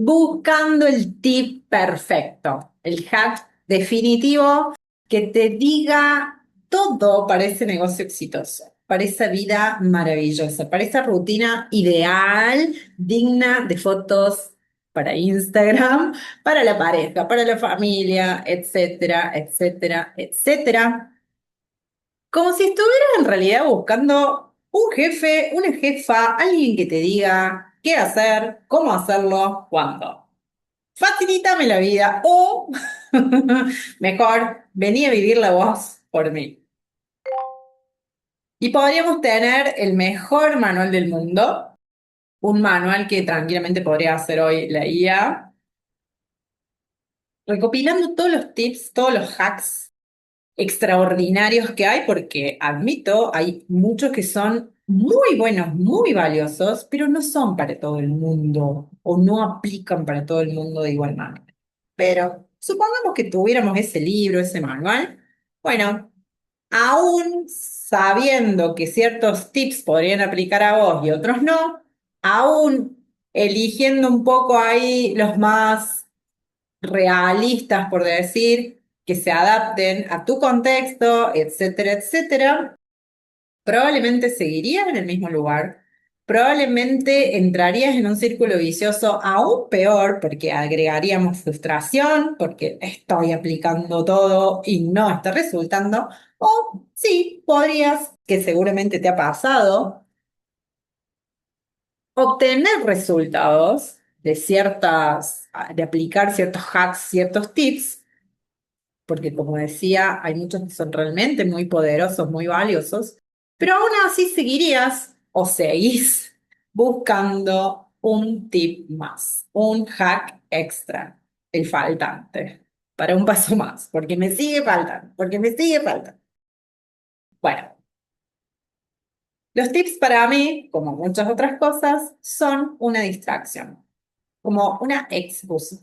buscando el tip perfecto, el hack definitivo que te diga todo para ese negocio exitoso, para esa vida maravillosa, para esa rutina ideal, digna de fotos para Instagram, para la pareja, para la familia, etcétera, etcétera, etcétera. Como si estuvieras en realidad buscando un jefe, una jefa, alguien que te diga qué hacer, cómo hacerlo, cuándo. Facilítame la vida o, mejor, vení a vivir la voz por mí. Y podríamos tener el mejor manual del mundo, un manual que tranquilamente podría hacer hoy la IA, recopilando todos los tips, todos los hacks extraordinarios que hay, porque admito, hay muchos que son muy buenos, muy valiosos, pero no son para todo el mundo o no aplican para todo el mundo de igual manera. Pero supongamos que tuviéramos ese libro, ese manual. Bueno, aún sabiendo que ciertos tips podrían aplicar a vos y otros no, aún eligiendo un poco ahí los más realistas, por decir, que se adapten a tu contexto, etcétera, etcétera, probablemente seguirías en el mismo lugar, probablemente entrarías en un círculo vicioso aún peor porque agregaríamos frustración, porque estoy aplicando todo y no está resultando, o sí, podrías, que seguramente te ha pasado, obtener resultados de de aplicar ciertos hacks, ciertos tips, porque como decía, hay muchos que son realmente muy poderosos, muy valiosos, pero aún así seguirías o seguís buscando un tip más, un hack extra, el faltante, para un paso más, porque me sigue faltando, porque me sigue faltando. Bueno, los tips para mí, como muchas otras cosas, son una distracción, como una excusa.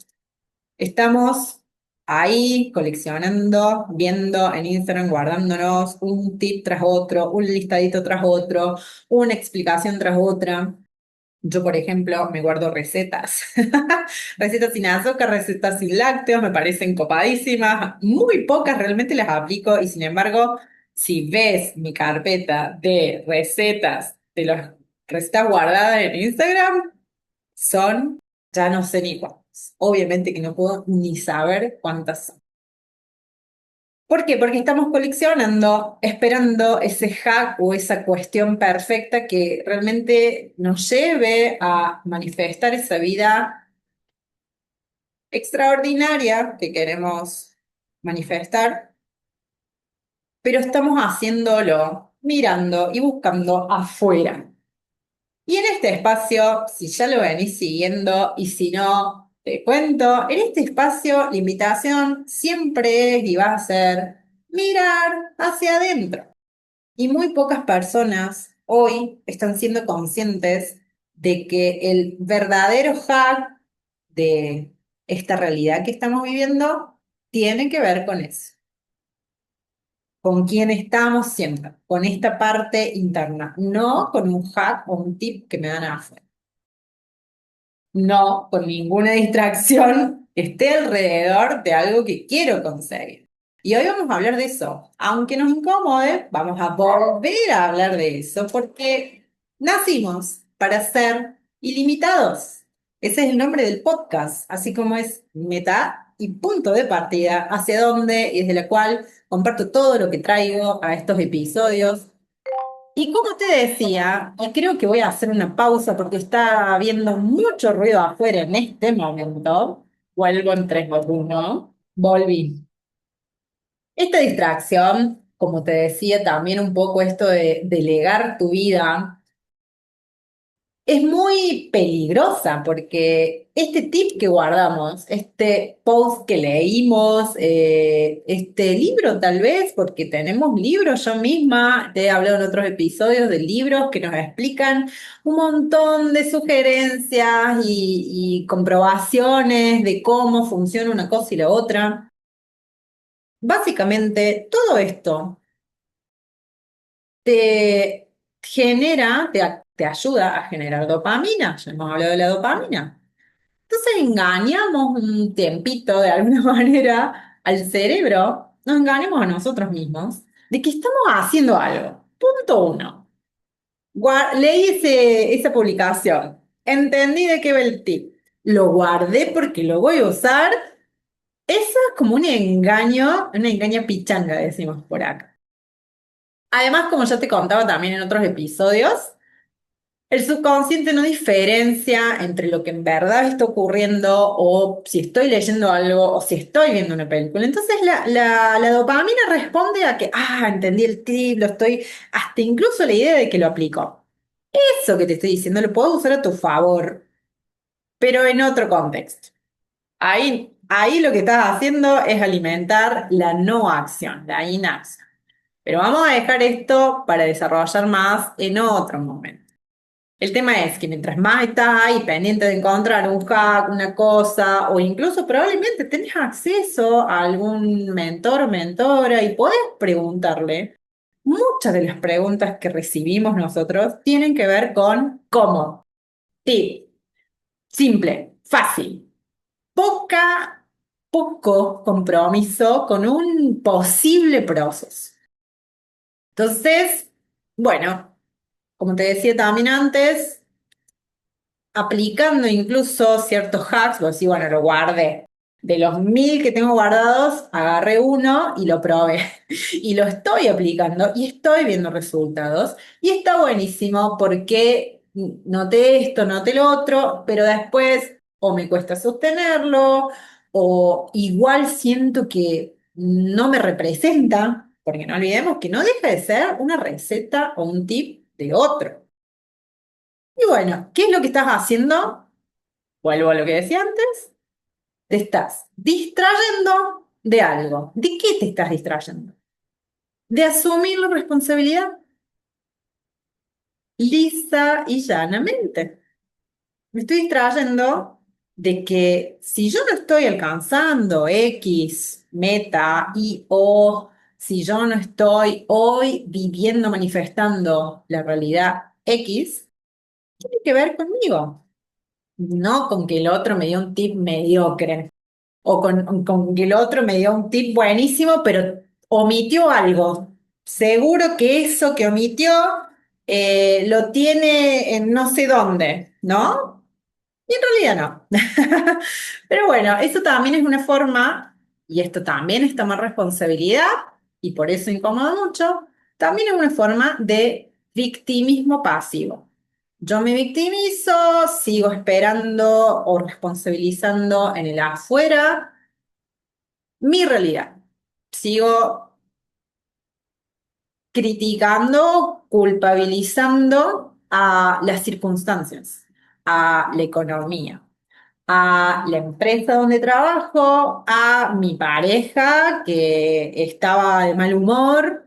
Estamos ahí coleccionando, viendo en Instagram, guardándonos un tip tras otro, un listadito tras otro, una explicación tras otra. Yo, por ejemplo, me guardo recetas. Recetas sin azúcar, recetas sin lácteos, me parecen copadísimas. Muy pocas realmente las aplico y sin embargo, si ves mi carpeta de recetas, de las recetas guardadas en Instagram, son, ya no sé ni cuántas. Obviamente que no puedo ni saber cuántas son. ¿Por qué? Porque estamos coleccionando, esperando ese hack o esa cuestión perfecta que realmente nos lleve a manifestar esa vida extraordinaria que queremos manifestar, pero estamos haciéndolo mirando y buscando afuera. Y en este espacio, si ya lo venís siguiendo y si no, te cuento, en este espacio la invitación siempre es y va a ser mirar hacia adentro. Y muy pocas personas hoy están siendo conscientes de que el verdadero hack de esta realidad que estamos viviendo tiene que ver con eso, con quién estamos siempre, con esta parte interna, no con un hack o un tip que me dan afuera. No con ninguna distracción que esté alrededor de algo que quiero conseguir. Y hoy vamos a hablar de eso. Aunque nos incomode, vamos a volver a hablar de eso porque nacimos para ser ilimitados. Ese es el nombre del podcast, así como es meta y punto de partida hacia donde y desde la cual comparto todo lo que traigo a estos episodios y como te decía, y creo que voy a hacer una pausa porque está habiendo mucho ruido afuera en este momento, vuelvo en 3, 2, 1, volví. Esta distracción, como te decía, también un poco esto de delegar tu vida es muy peligrosa porque este tip que guardamos, este post que leímos, este libro tal vez, porque tenemos libros, yo misma te he hablado en otros episodios de libros que nos explican un montón de sugerencias y comprobaciones de cómo funciona una cosa y la otra. Básicamente, todo esto te genera, te ayuda a generar dopamina. Ya hemos hablado de la dopamina. Entonces engañamos un tiempito de alguna manera al cerebro, nos engañamos a nosotros mismos de que estamos haciendo algo. Punto uno. Leí esa publicación, entendí de qué va el tip, lo guardé porque lo voy a usar. Eso es como un engaño, una engaña pichanga, decimos por acá. Además, como ya te contaba también en otros episodios, el subconsciente no diferencia entre lo que en verdad está ocurriendo o si estoy leyendo algo o si estoy viendo una película. Entonces la dopamina responde a que, entendí el tip, lo estoy, hasta incluso la idea de que lo aplico. Eso que te estoy diciendo lo puedo usar a tu favor, pero en otro contexto. Ahí lo que estás haciendo es alimentar la no acción, la inacción. Pero vamos a dejar esto para desarrollar más en otro momento. El tema es que mientras más estás ahí pendiente de encontrar un hack, una cosa, o incluso probablemente tenés acceso a algún mentor o mentora y podés preguntarle, muchas de las preguntas que recibimos nosotros tienen que ver con cómo. Tip, simple, fácil, poco compromiso con un posible proceso. Entonces, bueno, como te decía también antes, aplicando incluso ciertos hacks, vos decís, bueno, lo guardé. De los 1000 que tengo guardados, agarré uno y lo probé. Y lo estoy aplicando y estoy viendo resultados. Y está buenísimo porque noté esto, noté lo otro, pero después o me cuesta sostenerlo o igual siento que no me representa, porque no olvidemos que no deja de ser una receta o un tip de otro. Y bueno, ¿qué es lo que estás haciendo? Vuelvo a lo que decía antes, te estás distrayendo de algo. ¿De qué te estás distrayendo? De asumir la responsabilidad lisa y llanamente. Me estoy distrayendo de que si yo no estoy alcanzando X, meta y o si yo no estoy hoy viviendo, manifestando la realidad X, tiene que ver conmigo, no con que el otro me dio un tip mediocre. O con que el otro me dio un tip buenísimo, pero omitió algo. Seguro que eso que omitió lo tiene en no sé dónde, ¿no? Y en realidad no. Pero bueno, eso también es una forma, y esto también es tomar responsabilidad, y por eso incomoda mucho, también es una forma de victimismo pasivo. Yo me victimizo, sigo esperando o responsabilizando en el afuera mi realidad. Sigo criticando, culpabilizando a las circunstancias, a la economía, a la empresa donde trabajo, a mi pareja que estaba de mal humor,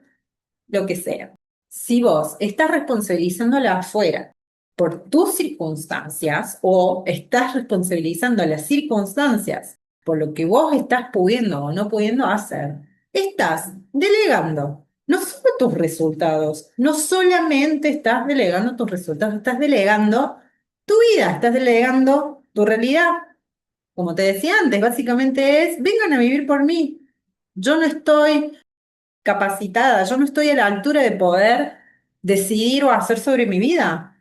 lo que sea. Si vos estás responsabilizando a la afuera por tus circunstancias o estás responsabilizando a las circunstancias por lo que vos estás pudiendo o no pudiendo hacer, estás delegando no solo tus resultados, no solamente estás delegando tus resultados, estás delegando tu vida, estás delegando tu realidad. Como te decía antes, básicamente es, vengan a vivir por mí. Yo no estoy capacitada, yo no estoy a la altura de poder decidir o hacer sobre mi vida.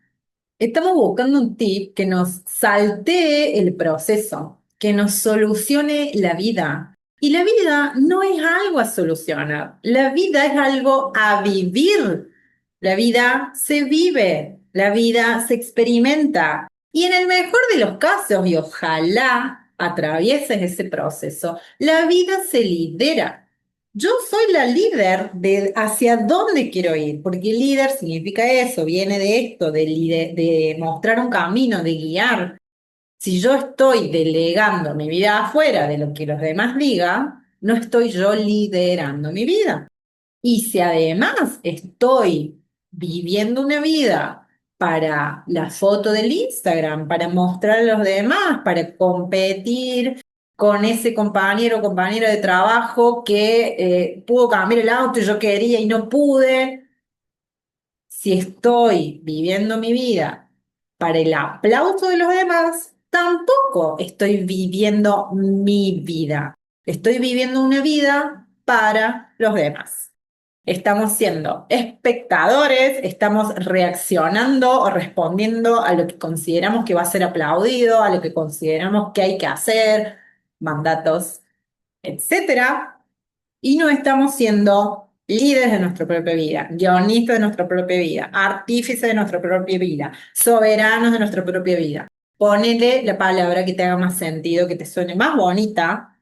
Estamos buscando un tip que nos saltee el proceso, que nos solucione la vida. Y la vida no es algo a solucionar, la vida es algo a vivir. La vida se vive, la vida se experimenta. Y en el mejor de los casos, y ojalá atravieses ese proceso, la vida se lidera. Yo soy la líder de hacia dónde quiero ir, porque líder significa eso, viene de esto, de mostrar un camino, de guiar. Si yo estoy delegando mi vida afuera de lo que los demás digan, no estoy yo liderando mi vida. Y si además estoy viviendo una vida para la foto del Instagram, para mostrar a los demás, para competir con ese compañero o compañera de trabajo que pudo cambiar el auto y yo quería y no pude, si estoy viviendo mi vida para el aplauso de los demás, tampoco estoy viviendo mi vida. Estoy viviendo una vida para los demás. Estamos siendo espectadores, estamos reaccionando o respondiendo a lo que consideramos que va a ser aplaudido, a lo que consideramos que hay que hacer, mandatos, etcétera, y no estamos siendo líderes de nuestra propia vida, guionistas de nuestra propia vida, artífices de nuestra propia vida, soberanos de nuestra propia vida. Ponele la palabra que te haga más sentido, que te suene más bonita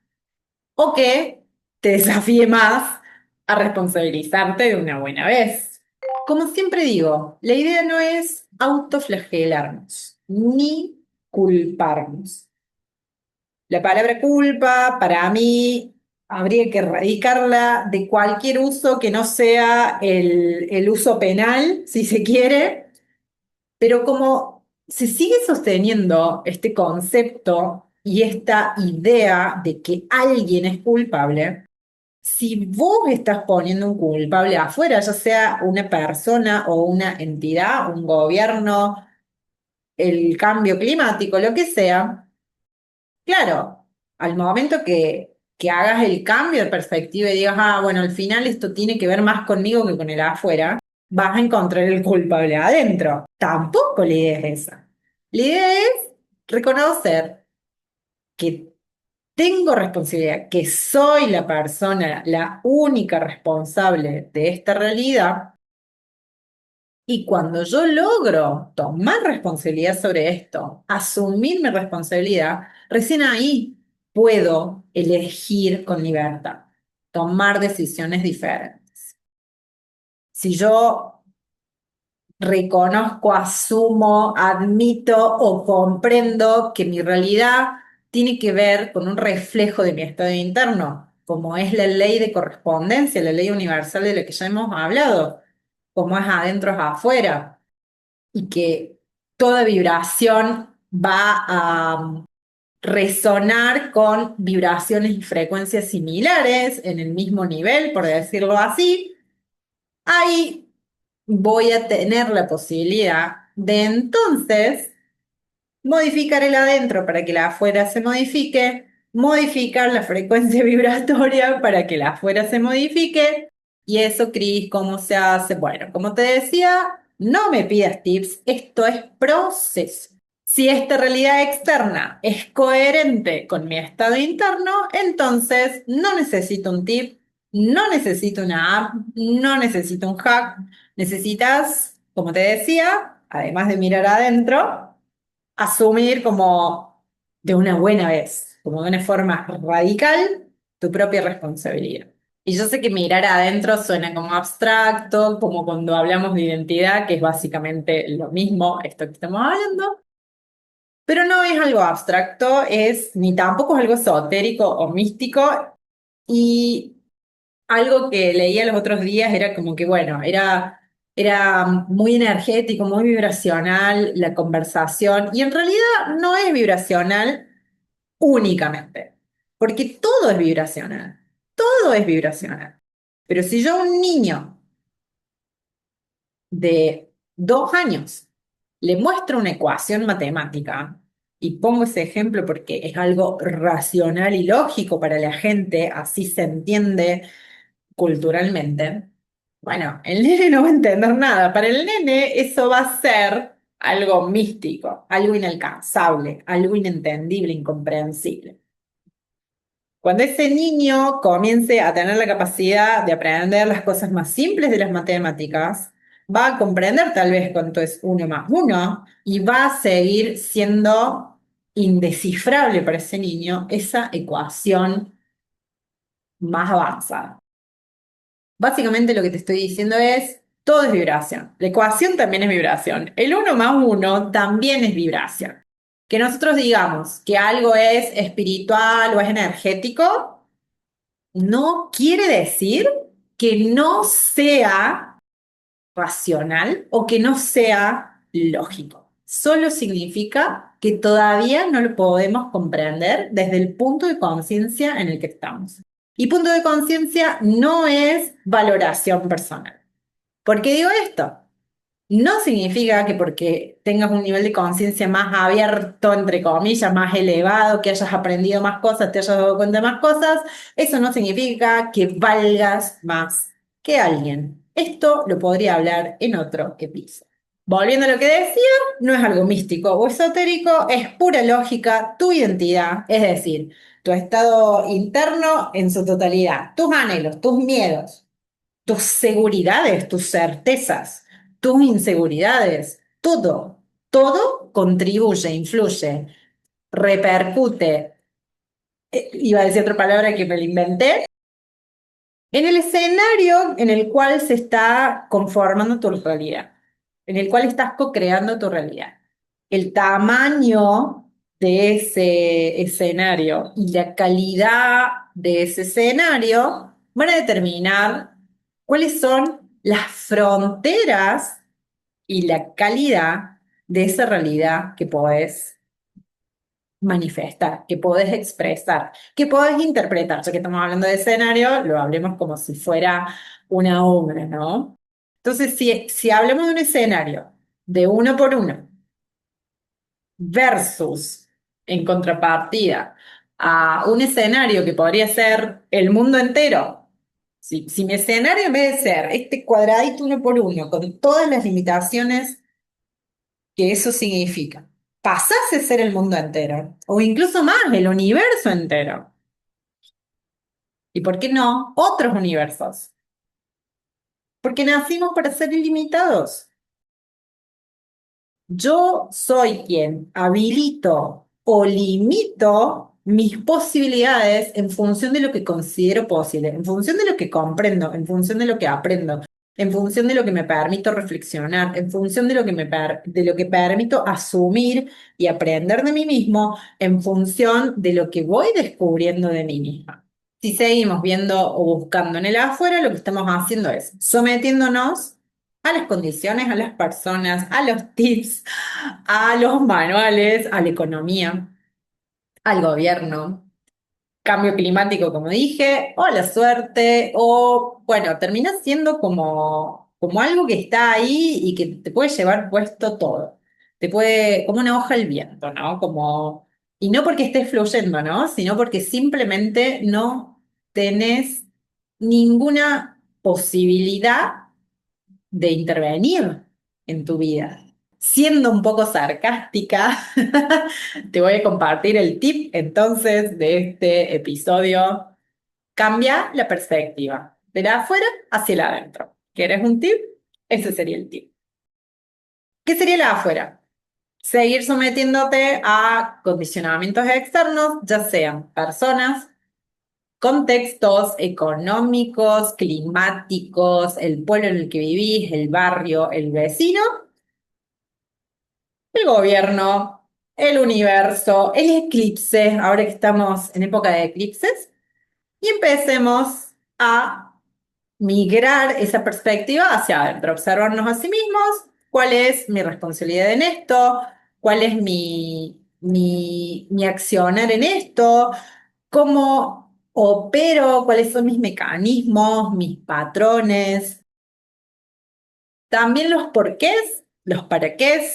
o que te desafíe más a responsabilizarte de una buena vez. Como siempre digo, la idea no es autoflagelarnos ni culparnos. La palabra culpa, para mí, habría que erradicarla de cualquier uso que no sea el uso penal, si se quiere, pero como se sigue sosteniendo este concepto y esta idea de que alguien es culpable, si vos estás poniendo un culpable afuera, ya sea una persona o una entidad, un gobierno, el cambio climático, lo que sea, claro, al momento que hagas el cambio de perspectiva y digas, ah, bueno, al final esto tiene que ver más conmigo que con el afuera, vas a encontrar el culpable adentro. Tampoco la idea es esa. La idea es reconocer que tengo responsabilidad, que soy la persona, la única responsable de esta realidad. Y cuando yo logro tomar responsabilidad sobre esto, asumir mi responsabilidad, recién ahí puedo elegir con libertad, tomar decisiones diferentes. Si yo reconozco, asumo, admito o comprendo que mi realidad tiene que ver con un reflejo de mi estado interno, como es la ley de correspondencia, la ley universal de la que ya hemos hablado, como es adentro es afuera y que toda vibración va a resonar con vibraciones y frecuencias similares en el mismo nivel, por decirlo así, ahí voy a tener la posibilidad de entonces modificar el adentro para que la afuera se modifique, modificar la frecuencia vibratoria para que la afuera se modifique. Y eso, Cris, ¿cómo se hace? Bueno, como te decía, no me pidas tips, esto es proceso. Si esta realidad externa es coherente con mi estado interno, entonces no necesito un tip, no necesito una app, no necesito un hack. Necesitas, como te decía, además de mirar adentro, asumir como de una buena vez, como de una forma radical, tu propia responsabilidad. Y yo sé que mirar adentro suena como abstracto, como cuando hablamos de identidad, que es básicamente lo mismo, esto que estamos hablando, pero no es algo abstracto, es ni tampoco es algo esotérico o místico. Y algo que leía los otros días era como que, bueno, era muy energético, muy vibracional la conversación, y en realidad no es vibracional únicamente, porque todo es vibracional, todo es vibracional. Pero si yo a un niño de 2 años le muestro una ecuación matemática, y pongo ese ejemplo porque es algo racional y lógico para la gente, así se entiende culturalmente, bueno, el nene no va a entender nada. Para el nene eso va a ser algo místico, algo inalcanzable, algo inentendible, incomprensible. Cuando ese niño comience a tener la capacidad de aprender las cosas más simples de las matemáticas, va a comprender tal vez cuánto es 1 más 1 y va a seguir siendo indescifrable para ese niño esa ecuación más avanzada. Básicamente lo que te estoy diciendo es, todo es vibración. La ecuación también es vibración. El 1 más 1 también es vibración. Que nosotros digamos que algo es espiritual o es energético, no quiere decir que no sea racional o que no sea lógico. Solo significa que todavía no lo podemos comprender desde el punto de conciencia en el que estamos. Y punto de conciencia no es valoración personal. ¿Por qué digo esto? No significa que porque tengas un nivel de conciencia más abierto, entre comillas, más elevado, que hayas aprendido más cosas, te hayas dado cuenta de más cosas, eso no significa que valgas más que alguien. Esto lo podría hablar en otro episodio. Volviendo a lo que decía, no es algo místico o esotérico, es pura lógica, tu identidad, es decir, tu estado interno en su totalidad, tus anhelos, tus miedos, tus seguridades, tus certezas, tus inseguridades, todo contribuye, influye, repercute, iba a decir otra palabra que me la inventé, en el escenario en el cual se está conformando tu realidad, en el cual estás co-creando tu realidad. El tamaño de ese escenario y la calidad de ese escenario van a determinar cuáles son las fronteras y la calidad de esa realidad que podés manifestar, que podés expresar, que podés interpretar. Ya que estamos hablando de escenario, lo hablemos como si fuera una obra, ¿no? Entonces, si hablamos de un escenario de uno por uno versus, en contrapartida, a un escenario que podría ser el mundo entero, si mi escenario en vez de ser este cuadradito uno por uno, con todas las limitaciones que eso significa, pasase a ser el mundo entero, o incluso más, el universo entero. ¿Y por qué no otros universos? Porque nacimos para ser ilimitados. Yo soy quien habilito o limito mis posibilidades en función de lo que considero posible, en función de lo que comprendo, en función de lo que aprendo, en función de lo que me permito reflexionar, en función de lo que de lo que permito asumir y aprender de mí mismo, en función de lo que voy descubriendo de mí misma. Si seguimos viendo o buscando en el afuera, lo que estamos haciendo es sometiéndonos a las condiciones, a las personas, a los tips, a los manuales, a la economía, al gobierno, cambio climático, como dije, o a la suerte, o bueno, termina siendo como algo que está ahí y que te puede llevar puesto todo. Te puede, como una hoja al viento, ¿no? Como, y no porque estés fluyendo, ¿no? Sino porque simplemente no tenés ninguna posibilidad de intervenir en tu vida. Siendo un poco sarcástica, te voy a compartir el tip entonces de este episodio. Cambia la perspectiva, de la afuera hacia el adentro. ¿Quieres un tip? Ese sería el tip. ¿Qué sería la afuera? Seguir sometiéndote a condicionamientos externos, ya sean personas, contextos económicos, climáticos, el pueblo en el que vivís, el barrio, el vecino, el gobierno, el universo, el eclipse, ahora que estamos en época de eclipses, y empecemos a migrar esa perspectiva hacia adentro, observarnos a sí mismos, cuál es mi responsabilidad en esto, cuál es mi accionar en esto, cómo opero, cuáles son mis mecanismos, mis patrones, también los porqués, los para qué.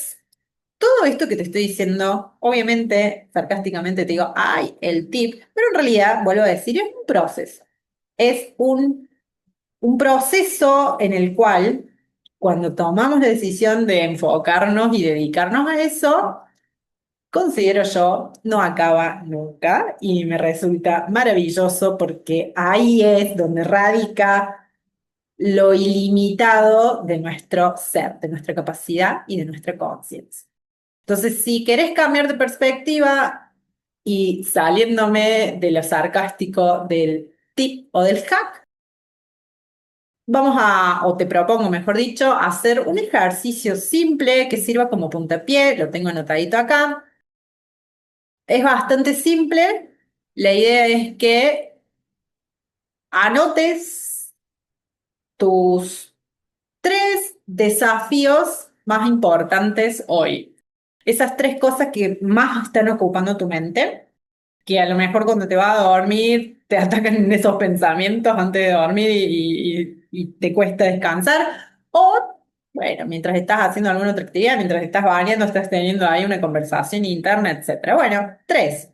Todo esto que te estoy diciendo, obviamente, sarcásticamente te digo, ay, el tip, pero en realidad, vuelvo a decir, es un proceso. Es un proceso en el cual, cuando tomamos la decisión de enfocarnos y dedicarnos a eso, considero yo, no acaba nunca y me resulta maravilloso porque ahí es donde radica lo ilimitado de nuestro ser, de nuestra capacidad y de nuestra conciencia. Entonces, si querés cambiar de perspectiva y saliéndome de lo sarcástico del tip o del hack, o te propongo, mejor dicho, hacer un ejercicio simple que sirva como puntapié, lo tengo anotadito acá. Es bastante simple. La idea es que anotes tus tres desafíos más importantes hoy. Esas tres cosas que más están ocupando tu mente, que a lo mejor cuando te vas a dormir te atacan esos pensamientos antes de dormir y te cuesta descansar, o Bueno, mientras estás haciendo alguna otra actividad, mientras estás bañando, estás teniendo ahí una conversación interna, etcétera. Bueno, tres.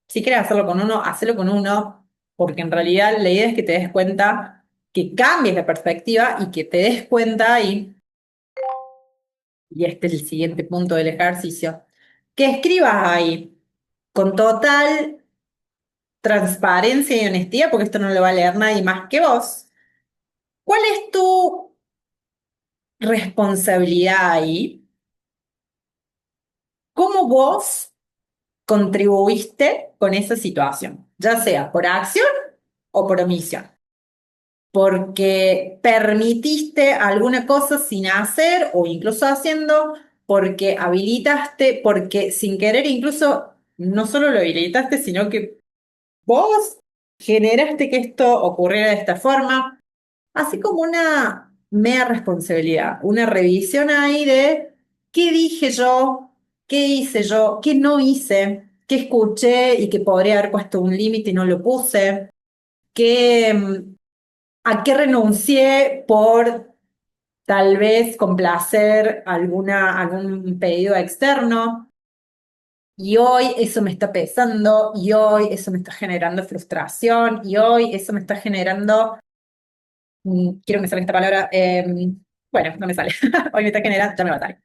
Si quieres hacerlo con uno, hacelo con uno, porque en realidad la idea es que te des cuenta, que cambies la perspectiva y que te des cuenta y este es el siguiente punto del ejercicio, que escribas ahí con total transparencia y honestidad, porque esto no lo va a leer nadie más que vos. ¿Cuál es tu responsabilidad ahí? ¿Cómo vos contribuiste con esa situación? Ya sea por acción o por omisión. Porque permitiste alguna cosa sin hacer o incluso haciendo, porque habilitaste, porque sin querer incluso no solo lo habilitaste, sino que vos generaste que esto ocurriera de esta forma, así como una mea responsabilidad, una revisión ahí de qué dije yo, qué hice yo, qué no hice, qué escuché y que podría haber puesto un límite y no lo puse, qué, a qué renuncié por tal vez complacer algún pedido externo. Y hoy eso me está pesando, y hoy eso me está generando frustración, y hoy eso me está generando, quiero que me salga esta palabra, bueno, no me sale, hoy me está generando, ya me va a salir.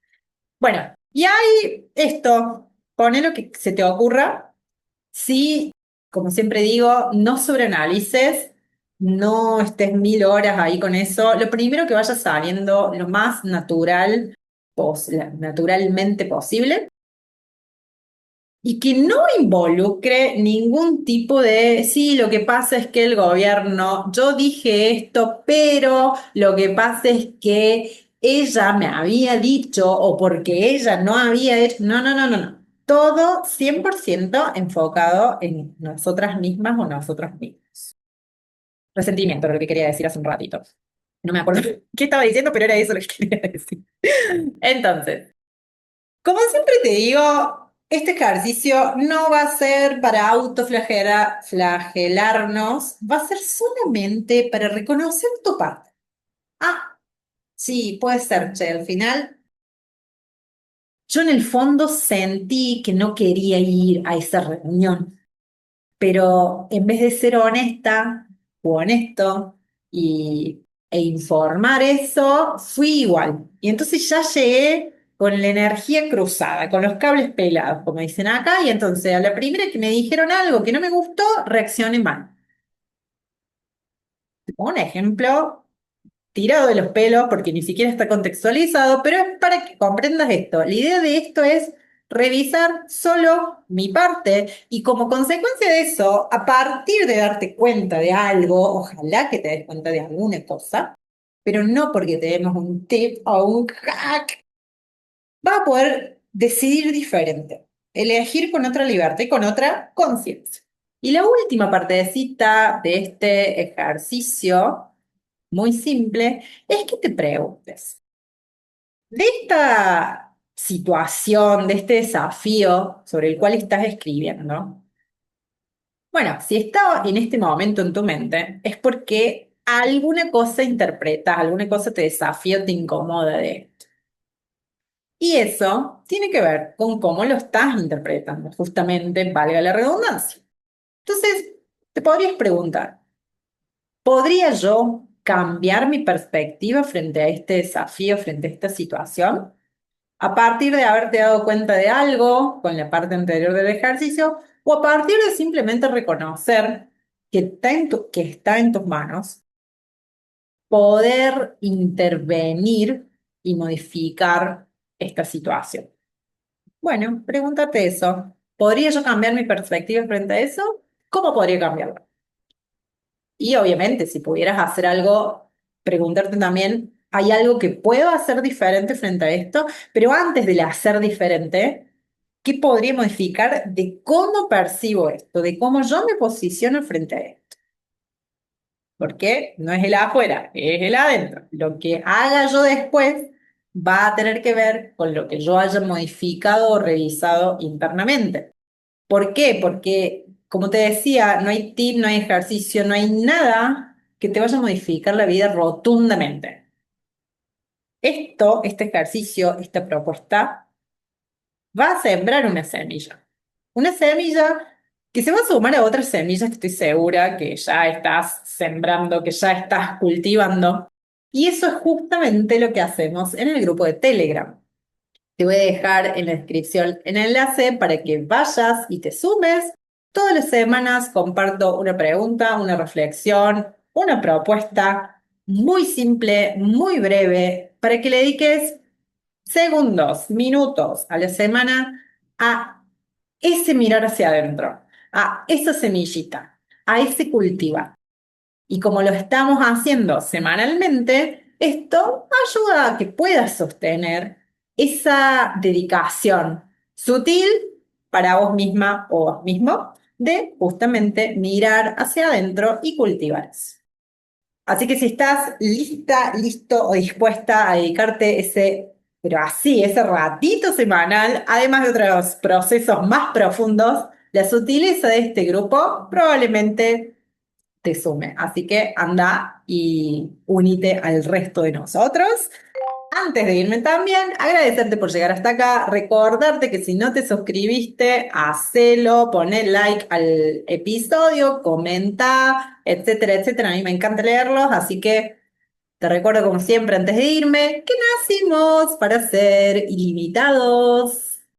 Bueno, y hay esto, pone lo que se te ocurra, sí, como siempre digo, no sobreanalices, no estés 1000 horas ahí con eso, lo primero que vaya saliendo lo más natural, naturalmente posible. Y que no involucre ningún tipo de, sí, lo que pasa es que el gobierno, yo dije esto, pero lo que pasa es que ella me había dicho o porque ella no había hecho, no, no, no, no, no. Todo 100% enfocado en nosotras mismas o nosotros mismos. Resentimiento, era lo que quería decir hace un ratito. No me acuerdo qué estaba diciendo, pero era eso lo que quería decir. Entonces, como siempre te digo, este ejercicio no va a ser para autoflagelarnos, va a ser solamente para reconocer tu parte. Ah, sí, puede ser, che, al final yo en el fondo sentí que no quería ir a esa reunión, pero en vez de ser honesta o honesto e informar eso, fui igual. Y entonces ya llegué con la energía cruzada, con los cables pelados, como dicen acá, y entonces a la primera que me dijeron algo que no me gustó, reaccioné mal. Un ejemplo tirado de los pelos porque ni siquiera está contextualizado, pero es para que comprendas esto. La idea de esto es revisar solo mi parte y como consecuencia de eso, a partir de darte cuenta de algo, ojalá que te des cuenta de alguna cosa, pero no porque te demos un tip o un hack, vas a poder decidir diferente, elegir con otra libertad y con otra conciencia. Y la última partecita de este ejercicio muy simple, es que te preguntes, de esta situación, de este desafío sobre el cual estás escribiendo, bueno, si está en este momento en tu mente, es porque alguna cosa interpretas, alguna cosa te desafía, te incomoda de esto. Y eso tiene que ver con cómo lo estás interpretando, justamente, valga la redundancia. Entonces, te podrías preguntar, ¿podría yo cambiar mi perspectiva frente a este desafío, frente a esta situación? A partir de haberte dado cuenta de algo con la parte anterior del ejercicio o a partir de simplemente reconocer que está en tus manos poder intervenir y modificar esta situación. Bueno, pregúntate eso. ¿Podría yo cambiar mi perspectiva frente a eso? ¿Cómo podría cambiarla? Y obviamente, si pudieras hacer algo, preguntarte también, ¿hay algo que puedo hacer diferente frente a esto? Pero antes de hacer diferente, ¿qué podría modificar de cómo percibo esto, de cómo yo me posiciono frente a esto? Porque no es el afuera, es el adentro. Lo que haga yo después va a tener que ver con lo que yo haya modificado o revisado internamente. ¿Por qué? Porque, como te decía, no hay tip, no hay ejercicio, no hay nada que te vaya a modificar la vida rotundamente. este ejercicio, esta propuesta, va a sembrar una semilla. Una semilla que se va a sumar a otras semillas que estoy segura que ya estás sembrando, que ya estás cultivando. Y eso es justamente lo que hacemos en el grupo de Telegram. Te voy a dejar en la descripción el enlace para que vayas y te sumes. Todas las semanas comparto una pregunta, una reflexión, una propuesta muy simple, muy breve, para que le dediques segundos, minutos a la semana a ese mirar hacia adentro, a esa semillita, a ese cultivar. Y como lo estamos haciendo semanalmente, esto ayuda a que puedas sostener esa dedicación sutil para vos misma o vos mismo de justamente mirar hacia adentro y cultivar eso. Así que si estás lista, listo o dispuesta a dedicarte pero así, ese ratito semanal, además de otros procesos más profundos, la sutileza de este grupo probablemente te sume. Así que anda y unite al resto de nosotros. Antes de irme también, agradecerte por llegar hasta acá, recordarte que si no te suscribiste, hacelo, poné like al episodio, comenta, etcétera, etcétera. A mí me encanta leerlos, así que te recuerdo como siempre antes de irme que nacimos para ser ilimitados.